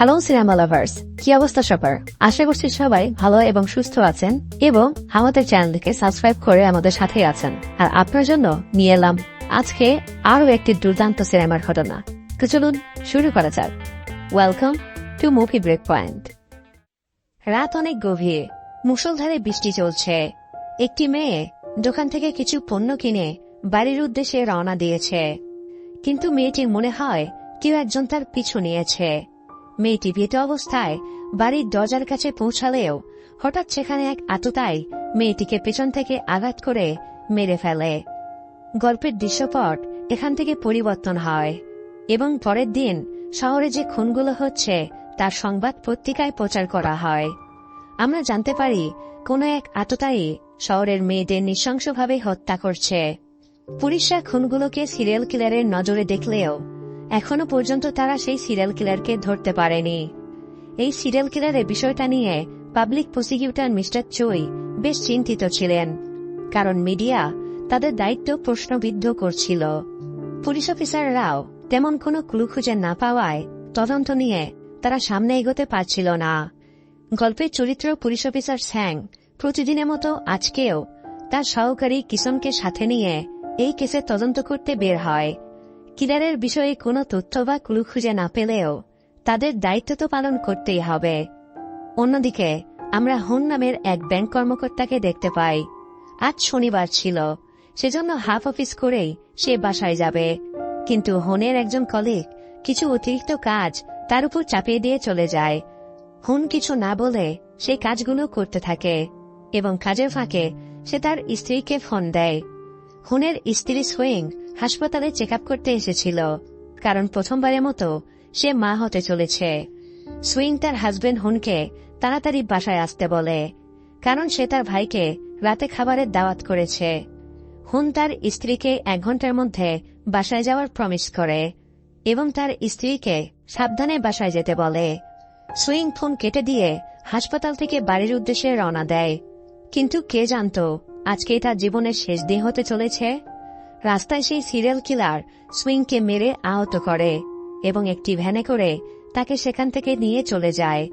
Hello cinema lovers, কি অবস্থা সবার? আশা করছি সবাই ভালো এবং সুস্থ আছেন এবং আমাদের চ্যানেলকে সাবস্ক্রাইব করে আমাদের সাথেই আছেন। আর আপনার জন্য নিয়ে এলাম আজকে আরও একটি দুর্দান্ত সিনেমার ঘটনা। তো চলুন শুরু করা যাক। Welcome to Movie Break Point. রাত অনেক গভীর, মুষলধারে বৃষ্টি চলছে। একটি মেয়ে দোকান থেকে কিছু পণ্য কিনে বাড়ির উদ্দেশ্যে রওনা দিয়েছে, কিন্তু মেয়েটির মনে হয় কেউ একজন তার পিছু নিয়েছে। মেয়েটি ভীত অবস্থায় বাড়ির দরজার কাছে পৌঁছালেও হঠাৎ সেখানে এক আততায়ী মেয়েটিকে পেছন থেকে আঘাত করে মেরে ফেলে। গল্পের দৃশ্যপট এখান থেকে পরিবর্তন হয় এবং পরের দিন শহরে যে খুনগুলো হচ্ছে তার সংবাদ পত্রিকায় প্রচার করা হয়। আমরা জানতে পারি কোনো এক আততায়ী শহরের মেয়েদের নৃশংসভাবে হত্যা করছে। পুলিশরা খুনগুলোকে সিরিয়াল কিলারের নজরে দেখলেও এখনো পর্যন্ত তারা সেই সিরিয়াল কিলারকে ধরতে পারেনি। এই সিরিয়াল কিলারের বিষয়টা নিয়ে পাবলিক প্রসিকিউটর মিস্টার চই বেশ চিন্তিত ছিলেন, কারণ মিডিয়া তাদের দায়িত্ব প্রশ্নবিদ্ধ করছিল। পুলিশ অফিসাররাও তেমন কোনো ক্লু খুঁজে না পাওয়ায় তদন্ত নিয়ে তারা সামনে এগোতে পারছিল না। গল্পের চরিত্র পুলিশ অফিসার স্যাং প্রতিদিনের মতো আজকেও তার সহকারী কিশনকে সাথে নিয়ে এই কেসের তদন্ত করতে বের হয়। কিলারের বিষয়ে কোনো তথ্য বা ক্লু খুঁজে না পেলেও তাদের দায়িত্ব তো পালন করতেই হবে। অন্যদিকে আমরা হুন নামের এক ব্যাংক কর্মকর্তাকে দেখতে পাই। আজ শনিবার ছিল, সেজন্য হাফ অফিস করেই সে বাসায় যাবে, কিন্তু হুনের একজন কলিগ কিছু অতিরিক্ত কাজ তার উপর চাপিয়ে দিয়ে চলে যায়। হুন কিছু না বলে সেই কাজগুলো করতে থাকে এবং কাজের ফাঁকে সে তার স্ত্রীকে ফোন দেয়। হুনের স্ত্রী সুইং হাসপাতালে চেক আপ করতে এসেছিল, কারণ প্রথমবারের মতো সে মা হতে চলেছে। সুইং তার হাজবেন্ড হুনকে তাড়াতাড়ি বাসায় আসতে বলে, কারণ সে তার ভাইকে রাতে খাবারের দাওয়াত করেছে। হুন তার স্ত্রীকে 1 ঘন্টার মধ্যে বাসায় যাওয়ার প্রমিস করে এবং তার স্ত্রীকে সাবধানে বাসায় যেতে বলে। সুইং ফোন কেটে দিয়ে হাসপাতাল থেকে বাড়ির উদ্দেশ্যে রওনা দেয়, কিন্তু কে জানত আজকেই তার জীবনের শেষ দিন হতে চলেছে। রাস্তায় সেই সিরিয়াল কিলার সুইংকে মেরে আহত করে এবং একটি ভ্যানে করে তাকে সেখান থেকে নিয়ে চলে যায়।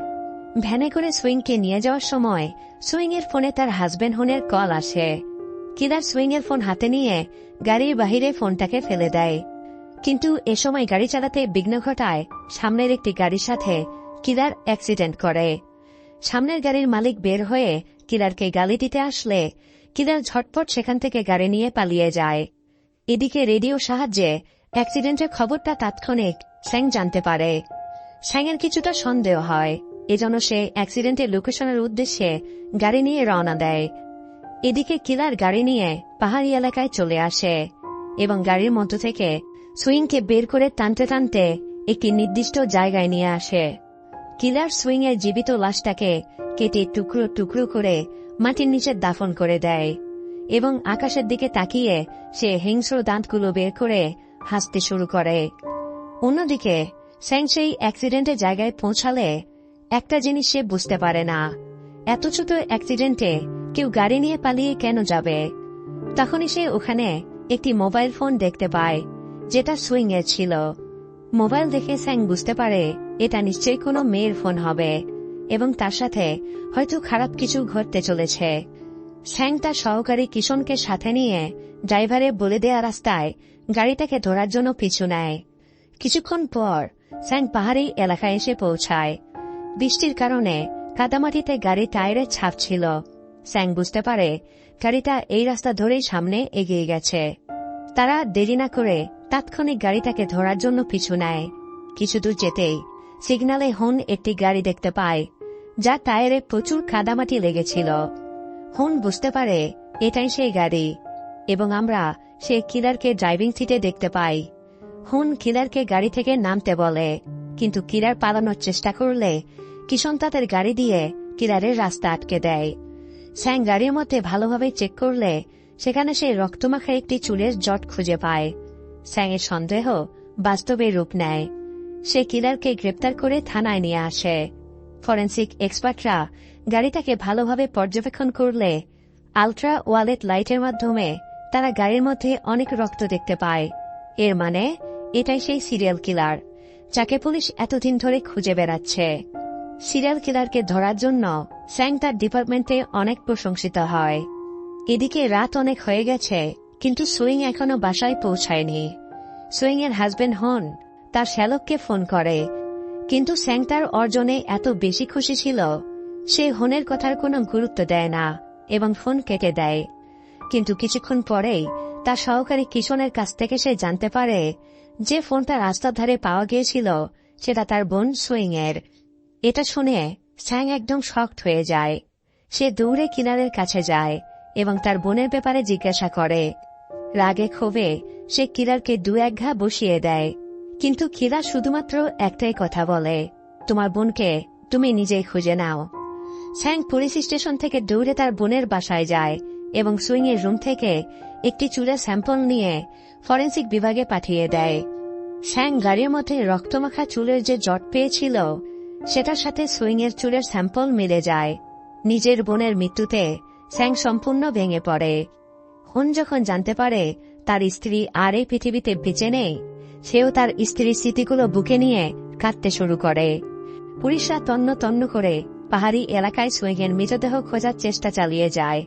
ভ্যানে করে সুইংকে নিয়ে যাওয়ার সময় সুইং এর ফোনে তার হাজবেন্ড হুনের কল আসে। কিলার সুইং এর ফোন হাতে নিয়ে গাড়ির বাহিরে ফোনটাকে ফেলে দেয়, কিন্তু এ সময় গাড়ি চালাতে বিঘ্ন ঘটায় সামনের একটি গাড়ির সাথে কিলার অ্যাক্সিডেন্ট করে। সামনের গাড়ির মালিক বের হয়ে কিলারকে গালি দিতে আসলে কিলার ঝটপট সেখান থেকে গাড়ি নিয়ে পালিয়ে যায়। এদিকে রেডিও সাহায্যে অ্যাক্সিডেন্টের খবরটা তাৎক্ষণিক স্যাং জানতে পারে। স্যাংয়ের কিছুটা সন্দেহ হয়, এজন্য সে অ্যাক্সিডেন্টের লোকেশনের উদ্দেশ্যে গাড়ি নিয়ে রওনা দেয়। এদিকে কিলার গাড়ি নিয়ে পাহাড়ি এলাকায় চলে আসে এবং গাড়ির মধ্য থেকে সুইংকে বের করে টানতে টানতে একটি নির্দিষ্ট জায়গায় নিয়ে আসে। কিলার সুইং এর জীবিত লাশটাকে কেটে টুকরো টুকরো করে মাটির নিচে দাফন করে দেয় এবং আকাশের দিকে তাকিয়ে সে হিংস্র দাঁতগুলো বের করে হাসতে শুরু করে। অন্যদিকে স্যাং সেই অ্যাক্সিডেন্টের জায়গায় পৌঁছালে একটা জিনিস সে বুঝতে পারে না, এত ছোট অ্যাক্সিডেন্টে কেউ গাড়ি নিয়ে পালিয়ে কেন যাবে। তখনই সে ওখানে একটি মোবাইল ফোন দেখতে পায়, যেটা সুইং এর ছিল। মোবাইল দেখে স্যাং বুঝতে পারে এটা নিশ্চয়ই কোনো মেয়ের ফোন হবে এবং তার সাথে হয়তো খারাপ কিছু ঘটতে চলেছে। স্যাং তার সহকারী কিশনকে সাথে নিয়ে ড্রাইভারে বলে দেয়া রাস্তায় গাড়িটাকে ধরার জন্য পিছু নেয়। কিছুক্ষণ পর স্যাং পাহাড়ি এলাকায় এসে পৌঁছায়। বৃষ্টির কারণে কাদামাটিতে গাড়ির টায়ারের ছাপ ছিল। স্যাং বুঝতে পারে গাড়িটা এই রাস্তা ধরেই সামনে এগিয়ে গেছে। তারা দেরি না করে তাৎক্ষণিক গাড়িটাকে ধরার জন্য পিছু নেয়। কিছু দূর যেতেই সিগন্যালে হুন একটি গাড়ি দেখতে পায়, যা টায়ারে প্রচুর কাদামাটি লেগেছিল। হুন বুঝতে পারে এটাই সেই গাড়ি এবং আমরা সে কিলারকে ড্রাইভিং সিটে দেখতে পাই। হুন কিলারকে গাড়ি থেকে নামতে বলে, কিন্তু কিলার পালানোর চেষ্টা করলে কিশন তাদের গাড়ি দিয়ে কিলারের রাস্তা আটকে দেয়। স্যাং গাড়ির মধ্যে ভালোভাবে চেক করলে সেখানে সে রক্তমাখা একটি চুলের জট খুঁজে পায়। স্যাং এর সন্দেহ বাস্তবে রূপ নেয়। সে কিলারকে গ্রেপ্তার করে থানায় নিয়ে আসে। ফরেন্সিক এক্সপার্টরা গাড়িটাকে ভালোভাবে পর্যবেক্ষণ করলে আলট্রা ওয়ালেট লাইটের মাধ্যমে তারা গাড়ির মধ্যে অনেক রক্ত দেখতে পায়। এর মানে এটাই সেই সিরিয়াল কিলার, যাকে পুলিশ এতদিন ধরে খুঁজে বেড়াচ্ছে। সিরিয়াল কিলারকে ধরার জন্য স্যাং তার ডিপার্টমেন্টে অনেক প্রশংসিত হয়। এদিকে রাত অনেক হয়ে গেছে, কিন্তু সুইং এখনো বাসায় পৌঁছায়নি। সুইং এর হাজবেন্ড হন তার শ্যালককে ফোন করে, কিন্তু স্যাং তার অর্জনে এত বেশি খুশি ছিল, সে হনের কথার কোনো গুরুত্ব দেয় না এবং ফোন কেটে দেয়। কিন্তু কিছুক্ষণ পরেই তার সহকারী কিশনের কাছ থেকে সে জানতে পারে যে ফোনটা রাস্তার ধারে পাওয়া গিয়েছিল সেটা তার বোন সুইং এর। এটা শুনে স্যাং একদম শকড হয়ে যায়। সে দৌড়ে কিলারের কাছে যায় এবং তার বোনের ব্যাপারে জিজ্ঞাসা করে। রাগে ক্ষোভে সে কিলারকে দু এক ঘা বসিয়ে দেয়, কিন্তু কিলার শুধুমাত্র একটাই কথা বলে, তোমার বোনকে তুমি নিজেই খুঁজে নাও। স্যাং পুলিশ স্টেশন থেকে দৌড়ে তার বোনের বাসায় যায় এবং সুইং এর রুম থেকে একটি চুলের স্যাম্পল নিয়ে ফরেন্সিক বিভাগে পাঠিয়ে দেয়। স্যাং গাড়ির মধ্যে রক্তমাখা চুলের যে জট পেয়েছিল সেটার সাথে সুইং এর চুলের স্যাম্পল মিলে যায়। নিজের বোনের মৃত্যুতে স্যাং সম্পূর্ণ ভেঙে পড়ে। হন যখন জানতে পারে তার স্ত্রী আর এই পৃথিবীতে বেঁচে নেই, সেও তার স্ত্রীর স্মৃতিগুলো বুকে নিয়ে কাঁদতে শুরু করে। পুলিশরা তন্ন তন্ন করে পাহাড়ি এলাকায় সুইং এর মৃতদেহ খোঁজার চেষ্টা চালিয়ে যায়,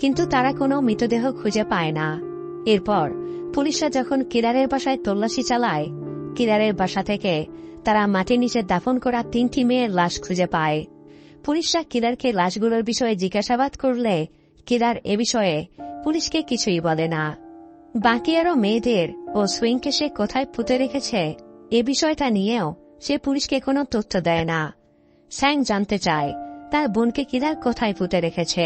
কিন্তু তারা কোনো মৃতদেহ খুঁজে পায় না। এরপর পুলিশরা যখন কিলারের বাসায় তল্লাশি চালায়, কিলারের বাসা থেকে তারা মাটির নিচে দাফন করা 3টি মেয়ের লাশ খুঁজে পায়। পুলিশরা কিলারকে লাশগুলোর বিষয়ে জিজ্ঞাসাবাদ করলে কিলার এ বিষয়ে পুলিশকে কিছুই বলে না। বাকি আরো মেয়েদের ও সুইংকে সে কোথায় পুঁতে রেখেছে এ বিষয়টা নিয়েও সে পুলিশকে কোনো তথ্য দেয় না। স্যাং জানতে চায় তার বোনকে কিলার কোথায় পুঁতে রেখেছে।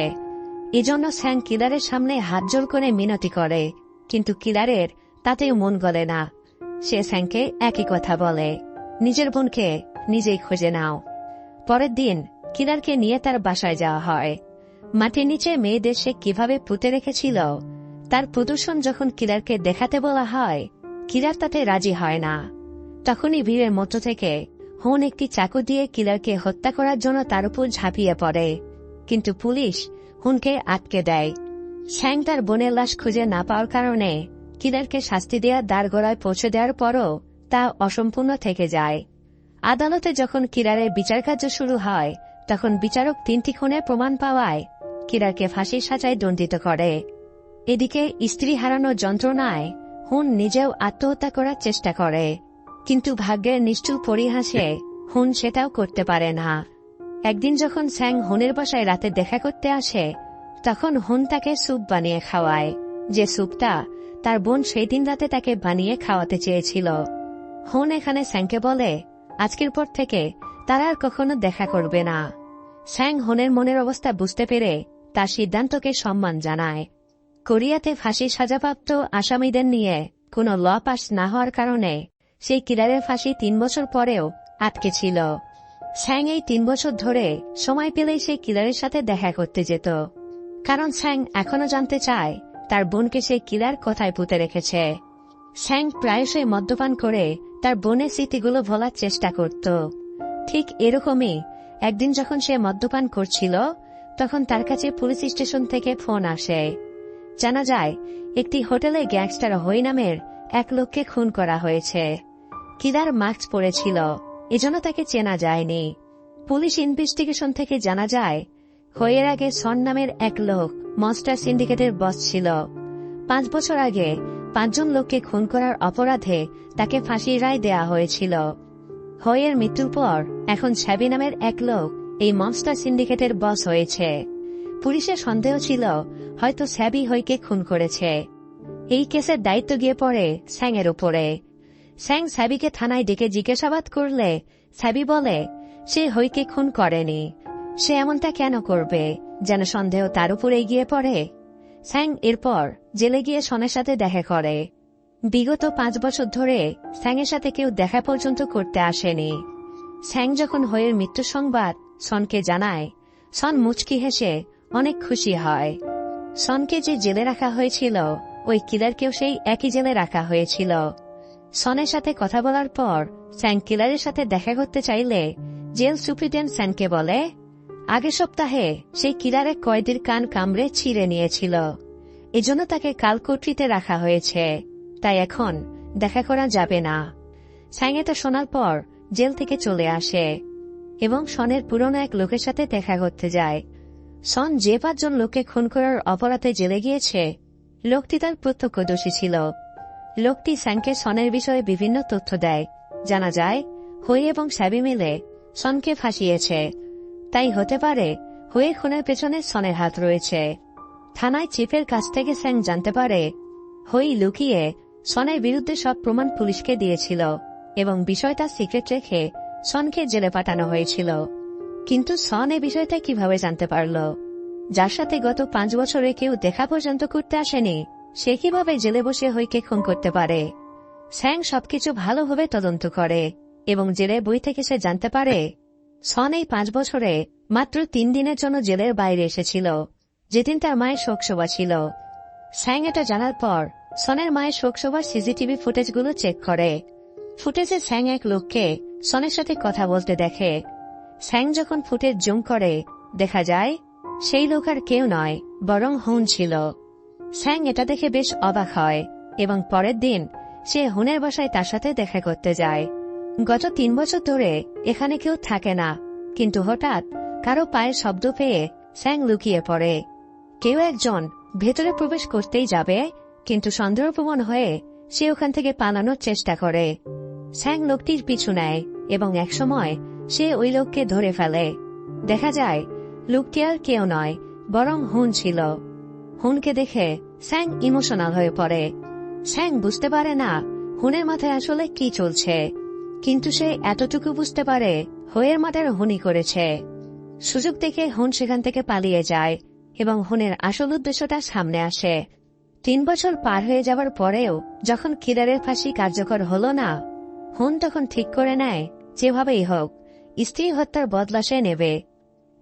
এজন্য স্যাং কিলারের সামনে হাত জোড় করে মিনতি করে, কিন্তু কিলারের তাতেও মন গলে না। সে স্যাংকে একই কথা বলে, নিজের বোনকে নিজেই খুঁজে নাও। পরের দিন কিলারকে নিয়ে তার বাসায় যাওয়া হয়। মাটির নিচে মেয়েদের সে কিভাবে পুঁতে রেখেছিল তার প্রদর্শন যখন কিলারকে দেখাতে বলা হয়, কিলার তাতে রাজি হয় না। তখনই ভিড়ের মধ্য থেকে হন একটি চাকু দিয়ে কিলারকে হত্যা করার জন্য তার উপর ঝাঁপিয়ে পড়ে, কিন্তু পুলিশ হুনকে আটকে দেয়। স্যাং তার বোনের লাশ খুঁজে না পাওয়ার কারণে কিলারকে শাস্তি দেওয়ার দ্বারগোড়ায় পৌঁছে দেওয়ার পরও তা অসম্পূর্ণ থেকে যায়। আদালতে যখন কিলারের বিচার কার্য শুরু হয়, তখন বিচারক 3টি খুনের প্রমাণ পাওয়ায় কিলারকে ফাঁসির সাজায় দণ্ডিত করে। এদিকে স্ত্রী হারানোর যন্ত্রণায় হুন নিজেও আত্মহত্যা করার চেষ্টা করে, কিন্তু ভাগ্যের নিষ্ঠুর পরিহাসে হুন সেটাও করতে পারে না। একদিন যখন স্যাং হুনের বাসায় রাতে দেখা করতে আসে, তখন হুন তাকে স্যুপ বানিয়ে খাওয়ায়, যে স্যুপটা তার বোন সেই দিন রাতে তাকে বানিয়ে খাওয়াতে চেয়েছিল। হুন এখানে স্যাংকে বলে আজকের পর থেকে তারা আর কখনো দেখা করবে না। স্যাং হুনের মনের অবস্থা বুঝতে পেরে তার সিদ্ধান্তকে সম্মান জানায়। কোরিয়াতে ফাঁসির সাজাপ্রাপ্ত আসামিদের নিয়ে কোনো ল পাস না হওয়ার কারণে সেই কিলারের ফাঁসি 3 বছর পরেও আটকে ছিল। স্যাং এই 3 বছর ধরে সময় পেলেই সেই কিলারের সাথে দেখা করতে যেত, কারণ স্যাং এখনো জানতে চায় তার বোনকে সেই কিলার কোথায় পুঁতে রেখেছে। স্যাং প্রায়শই মদ্যপান করে তার বোনের স্মৃতিগুলো ভোলার চেষ্টা করত। ঠিক এরকমই একদিন যখন সে মদ্যপান করছিল, তখন তার কাছে পুলিশ স্টেশন থেকে ফোন আসে। জানা যায় একটি হোটেলে গ্যাংস্টার হই নামের এক লোককে খুন করা হয়েছে। কিলার মাস্ক পরেছিল, এজন্য তাকে চেনা যায়নি। পুলিশ ইনভেস্টিগেশন থেকে জানা যায় হইয়ের আগে সন নামের এক লোক মনস্টার সিন্ডিকেটের বস ছিল। 5 বছর আগে 5 জন লোককে খুন করার অপরাধে তাকে ফাঁসির রায় দেয়া হয়েছিল। হইয়ের মৃত্যুর পর এখন ছ্যাবি নামের এক লোক এই মনস্টার সিন্ডিকেটের বস হয়েছে। পুলিশের সন্দেহ ছিল হয়তো ছ্যাবি হইকে খুন করেছে। এই কেসের দায়িত্ব গিয়ে পড়ে স্যাং এর উপরে। স্যাং ছ্যাবিকে থানায় ডেকে জিজ্ঞাসাবাদ করলে ছ্যাবি বলে সে হইকে খুন করেনি। সে এমনটা কেন করবে যেন সন্দেহ তার উপর এগিয়ে পড়ে। স্যাং এরপর জেলে গিয়ে সনের সাথে দেখা করে। বিগত 5 বছর ধরে স্যাংয়ের সাথে কেউ দেখা পর্যন্ত করতে আসেনি। স্যাং যখন হইয়ের মৃত্যু সংবাদ সনকে জানায়, সন মুচকি হেসে অনেক খুশি হয়। সনকে যে জেলে রাখা হয়েছিল ওই কিলারকেও সেই একই জেলে রাখা হয়েছিল। সনের সাথে কথা বলার পর স্যাং কিলারের সাথে দেখা করতে চাইলে জেল সুপ্রিটেন্ডেন্ট স্যাংকে বলে আগের সপ্তাহে সেই কিলারের কয়েদির কান কামড়ে ছিঁড়ে নিয়েছিল, এজন্য তাকে কালকোটরিতে রাখা হয়েছে, তাই এখন দেখা করা যাবে না। স্যাং এটা শোনার পর জেল থেকে চলে আসে এবং সনের পুরনো এক লোকের সাথে দেখা করতে যায়। সন যে 5 জন লোককে খুন করার অপরাধে জেলে গিয়েছে, লোকটি তার প্রত্যক্ষদর্শী ছিল। লোকটি স্যাংকে সনের বিষয়ে বিভিন্ন তথ্য দেয়। জানা যায় হুই এবং স্যাবি মিলে সনকে ফাঁসিয়েছে, তাই হতে পারে হুইয়ের খুনের পেছনে সনের হাত রয়েছে। থানায় চিফের কাছ থেকে স্যাং জানতে পারে হুই লুকিয়ে সনের বিরুদ্ধে সব প্রমাণ পুলিশকে দিয়েছিল এবং বিষয়টা সিক্রেট রেখে সনকে জেলে পাঠানো হয়েছিল। কিন্তু সন এ বিষয়টা কিভাবে জানতে পারল? যার সাথে গত 5 বছরে কেউ দেখা পর্যন্ত করতে আসেনি, সে কিভাবে জেলে বসে হুইকে খুন করতে পারে? স্যাং সবকিছু ভালোভাবে তদন্ত করে এবং জেলে বই থেকে সে জানতে পারে সন এই 5 বছরে মাত্র 3 দিনের জন্য জেলের বাইরে এসেছিল, যেদিন তার মায়ের শোকসভা ছিল। স্যাং এটা জানার পর সনের মায়ের শোকসভার সিসিটিভি ফুটেজগুলো চেক করে। ফুটেজে স্যাং এক লোককে সনের সাথে কথা বলতে দেখে। স্যাং যখন ফুটেজ জুম করে, দেখা যায় সেই লোক আর কেউ নয়, বরং হুন ছিল। স্যাং এটা দেখে বেশ অবাক হয় এবং পরের দিন সে হুনের বাসায় তার সাথে দেখা করতে যায়। গত 3 বছর ধরে এখানে কেউ থাকে না, কিন্তু হঠাৎ কারো পায়ের শব্দ পেয়ে স্যাং লুকিয়ে পড়ে। কেউ একজন ভেতরে প্রবেশ করতেই যাবে, কিন্তু সন্দেহপ্রবণ হয়ে সে ওখান থেকে পালানোর চেষ্টা করে। স্যাং লোকটির পিছু নেয় এবং একসময় সে ওই লোককে ধরে ফেলে। দেখা যায় লোকটি আর কেউ নয়, বরং হুন ছিল। হুনকে দেখে স্যাং ইমোশনাল হয়ে পড়ে। স্যাং বুঝতে পারে না হুনের মাথায় আসলে কি চলছে, কিন্তু সে এতটুকু বুঝতে পারে হুইয়ের মাথায় হুনি করেছে। সুযোগ দেখে হুন সেখান থেকে পালিয়ে যায় এবং হুনের আসল উদ্দেশ্যটা সামনে আসে। 3 বছর পার হয়ে যাওয়ার পরেও যখন কিলারের ফাঁসি কার্যকর হল না, হুন তখন ঠিক করে নেয় যেভাবেই হোক স্ত্রী হত্যার বদলা সে নেবে।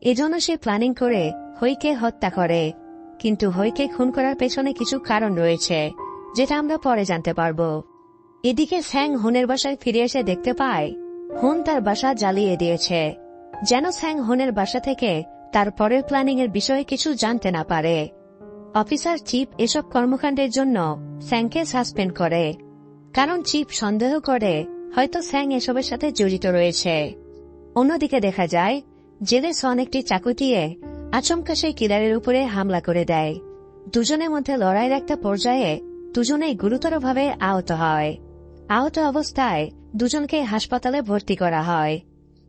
এজন্য সে প্ল্যানিং করে হুইকে হত্যা করে। কিন্তু হুইকে খুন করার পেছনে কিছু কারণ রয়েছে, যেটা আমরা পরে জানতে পারব। এদিকে স্যাং হুনের বাসায় ফিরে এসে দেখতে পায় হুন তার বাসা জ্বালিয়ে দিয়েছে, যেন স্যাং হুনের বাসা থেকে তার পরের প্ল্যানিং এর বিষয়ে কিছু জানতে না পারে। অফিসার চিফ এসব কর্মকাণ্ডের জন্য স্যাংকে সাসপেন্ড করে, কারণ চিফ সন্দেহ করে হয়তো স্যাং এসবের সাথে জড়িত রয়েছে। অন্যদিকে দেখা যায় জেলে সন একটি চাকু দিয়ে আচমকা সেই কিলারের উপরে হামলা করে দেয়। দুজনের মধ্যে লড়াইয়ের একটা পর্যায়ে দুজনেই গুরুতরভাবে আহত হয়। আহত অবস্থায় দুজনকে হাসপাতালে ভর্তি করা হয়।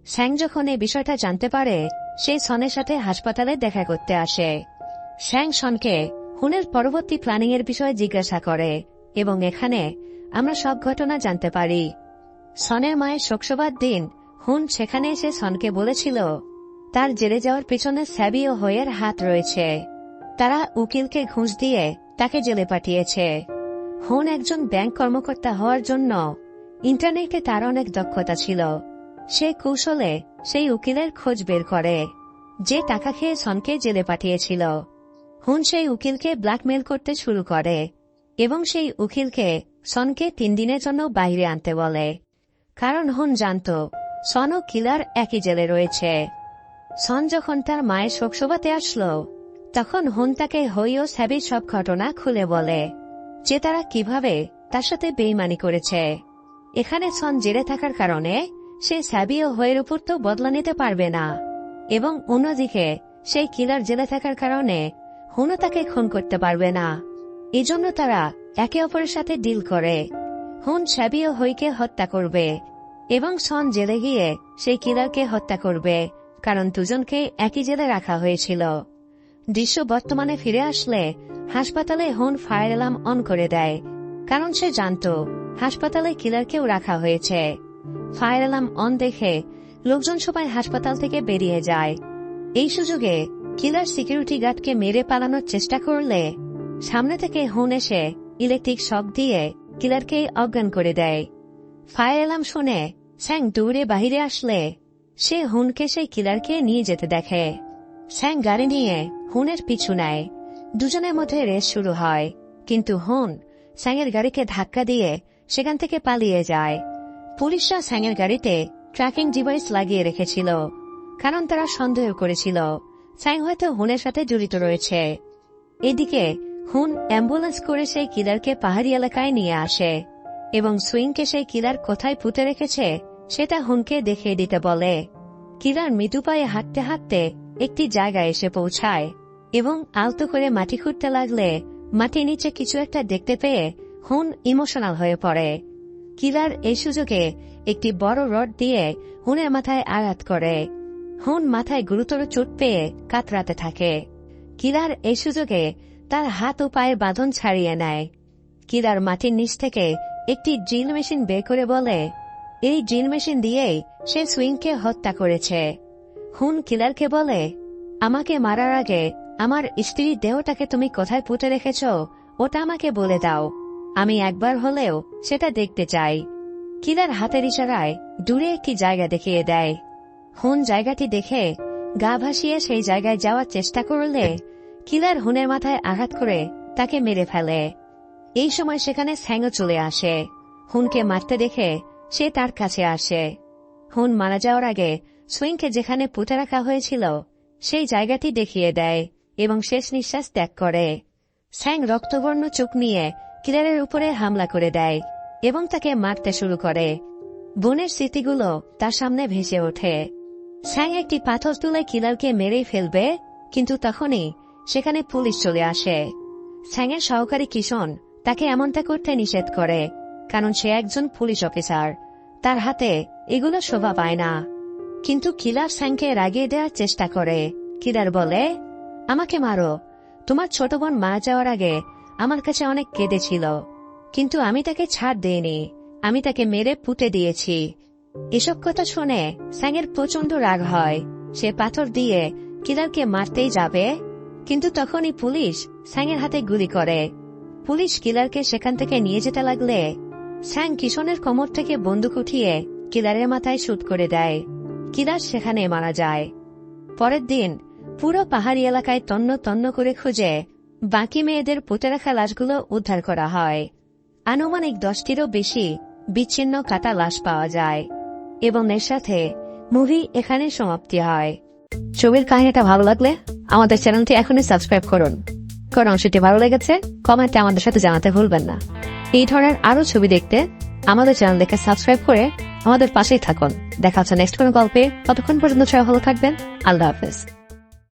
স্যাং যখন এই বিষয়টা জানতে পারে, সে সনের সাথে হাসপাতালে দেখা করতে আসে। স্যাং সনকে হুনের পরবর্তী প্ল্যানিং এর বিষয়ে জিজ্ঞাসা করে এবং এখানে আমরা সব ঘটনা জানতে পারি। সনের মায়ের শোকসভার দিন হুন সেখানে এসে সনকে বলেছিল তার জেলে যাওয়ার পেছনে স্যাবি ও হুইয়ের হাত রয়েছে। তারা উকিলকে ঘুষ দিয়ে তাকে জেলে পাঠিয়েছে। হুন একজন ব্যাংক কর্মকর্তা হওয়ার জন্য ইন্টারনেটে তার অনেক দক্ষতা ছিল। সে কৌশলে সেই উকিলের খোঁজ বের করে যে টাকা খেয়ে সনকে জেলে পাঠিয়েছিল। হুন সেই উকিলকে ব্ল্যাকমেল করতে শুরু করে এবং সেই উকিলকে সনকে 3 দিনের জন্য বাইরে আনতে বলে, কারণ হুন জানত সন ও কিলার একই জেলে রয়েছে। সন যখন তার মায়ের শোকসভাতে আসলো, তখন হুন তাকে হুই ও স্যাবির সব ঘটনা খুলে বলে যে তারা কিভাবে তার সাথে বেইমানি করেছে। এখানে সন জেলে থাকার কারণে সে স্যাবি ও হুইয়ের উপর তো বদলা নিতে পারবে না, এবং অন্যদিকে সেই কিলার জেলে থাকার কারণে হুনও তাকে খুন করতে পারবে না। এজন্য তারা একে অপরের সাথে ডিল করে। হুন স্যাবি ও হুইকে হত্যা করবে এবং সন জেলে গিয়ে সেই কিলারকে হত্যা করবে, কারণ দুজনকে একই জেলে রাখা হয়েছিল। দৃশ্য বর্তমানে ফিরে আসলে হাসপাতালে হুন ফায়ার অ্যালার্ম অন করে দেয়, কারণ সে জানত হাসপাতালে কিলারকেও রাখা হয়েছে। ফায়ার অ্যালার্ম অন দেখে লোকজন সবাই হাসপাতাল থেকে বেরিয়ে যায়। এই সুযোগে কিলার সিকিউরিটি গার্ডকে মেরে পালানোর চেষ্টা করলে সামনে থেকে হুন এসে ইলেকট্রিক শক দিয়ে কিলারকে অজ্ঞান করে দেয়। ফায়ার অ্যালার্ম শুনে স্যাং দৌড়ে বাহিরে আসলে সে হুনকে সেই কিলারকে নিয়ে যেতে দেখে। স্যাং গাড়ি নিয়ে হুনের পিছু নেয়। দুজনের মধ্যে রেস শুরু হয়, কিন্তু হুন স্যাংয়ের গাড়িকে ধাক্কা দিয়ে সেখান থেকে পালিয়ে যায়। পুলিশরা স্যাংয়ের গাড়িতে ট্র্যাকিং ডিভাইস লাগিয়ে রেখেছিল, কারণ তারা সন্দেহ করেছিল স্যাং হয়তো হুনের সাথে জড়িত রয়েছে। এদিকে হুন অ্যাম্বুলেন্স করে সেই কিলারকে পাহাড়ি এলাকায় নিয়ে আসে। এবং সুইংকে সেই কিলার কোথায় পুঁতে রেখেছে সেটা হুনকে দেখিয়ে দিতে বলে। কিলার মৃদু পায়ে হাঁটতে হাঁটতে একটি জায়গায় এসে পৌঁছায় এবং আলতো করে মাটি খুঁড়তে লাগলে মাটির নিচে কিছু একটা দেখতে পেয়ে হুন ইমোশনাল হয়ে পড়ে। কিলার এই সুযোগে একটি বড় রড দিয়ে হুনের মাথায় আঘাত করে। হুন মাথায় গুরুতর চোট পেয়ে কাতরাতে থাকে। কিলার এই সুযোগে তার হাত ও পায়ের বাঁধন ছাড়িয়ে নেয়। কিলার মাটির নিচ থেকে একটি ড্রিল মেশিন বের করে বলে, এই ড্রিল মেশিন দিয়েই সে সুইংকে হত্যা করেছে। হুন কিলারকে বলে, আমাকে মারার আগে আমার স্ত্রীর দেহটাকে তুমি কোথায় পুঁতে রেখেছ ওটা আমাকে বলে দাও, আমি একবার হলেও সেটা দেখতে চাই। কিলার হাতের ইশারায় দূরে একটি জায়গা দেখিয়ে দেয়। হুন জায়গাটি দেখে গা ভাসিয়ে সেই জায়গায় যাওয়ার চেষ্টা করলে কিলার হুনের মাথায় আঘাত করে তাকে মেরে ফেলে। এই সময় সেখানে স্যাংও চলে আসে। হুনকে মারতে দেখে সে তার কাছে আসে। হুন মারা যাওয়ার আগে সুইংকে যেখানে পুঁতে রাখা হয়েছিল সেই জায়গাটি দেখিয়ে দেয় এবং শেষ নিঃশ্বাস ত্যাগ করে। স্যাং রক্তবর্ণ চোখ নিয়ে কিলারের উপরে হামলা করে দেয় এবং তাকে মারতে শুরু করে। বোনের স্মৃতিগুলো তার সামনে ভেসে ওঠে। স্যাং একটি পাথর তুলে কিলারকে মেরেই ফেলবে, কিন্তু তখনই সেখানে পুলিশ চলে আসে। স্যাংয়ের সহকারী কিশন তাকে এমনটা করতে নিষেধ করে, কারণ সে একজন পুলিশ অফিসার, তার হাতে এগুলো শোভা পায় না। কিন্তু কিলার স্যাংকে রাগিয়ে দেওয়ার চেষ্টা করে। কিলার বলে, আমাকে মারো, তোমার ছোট বোন মারা যাওয়ার আগে আমার কাছে অনেক কেঁদেছিল, কিন্তু আমি তাকে ছাড় দেইনি, আমি তাকে মেরে পুঁতে দিয়েছি। এসব কথা শুনে স্যাংয়ের প্রচন্ড রাগ হয়। সে পাথর দিয়ে কিলারকে মারতেই যাবে, কিন্তু তখনই পুলিশ স্যাংয়ের হাতে গুলি করে। পুলিশ কিলারকে সেখান থেকে নিয়ে যেতে লাগলে স্যাং কিশনের কোমর থেকে বন্দুক উঠিয়ে কিলারের মাথায় শুট করে দেয়। কিলার সেখানে মারা যায়। পরের দিন পুরো পাহাড়ি এলাকায় তন্ন তন্ন করে খুঁজে বাকি মেয়েদের পুঁতে রাখা লাশগুলো উদ্ধার করা হয়। আনুমানিক 10টিরও বেশি বিচ্ছিন্ন কাটা লাশ পাওয়া যায় এবং এর সাথে মুভি এখানে সমাপ্তি হয়। ছবির কাহিনীটা ভালো লাগলে আমাদের চ্যানেলটি এখনই সাবস্ক্রাইব করুন। কোন অংশটি ভালো লেগেছে কমেন্টে আমাদের সাথে জানাতে ভুলবেন না। এই ধরনের আরো ছবি দেখতে আমাদের চ্যানেলটিকে সাবস্ক্রাইব করে আমাদের পাশেই থাকুন। দেখা হচ্ছে নেক্সট কোনো গল্পে। ততক্ষণ পর্যন্ত সবাই ভালো থাকবেন। আল্লাহ হাফেজ।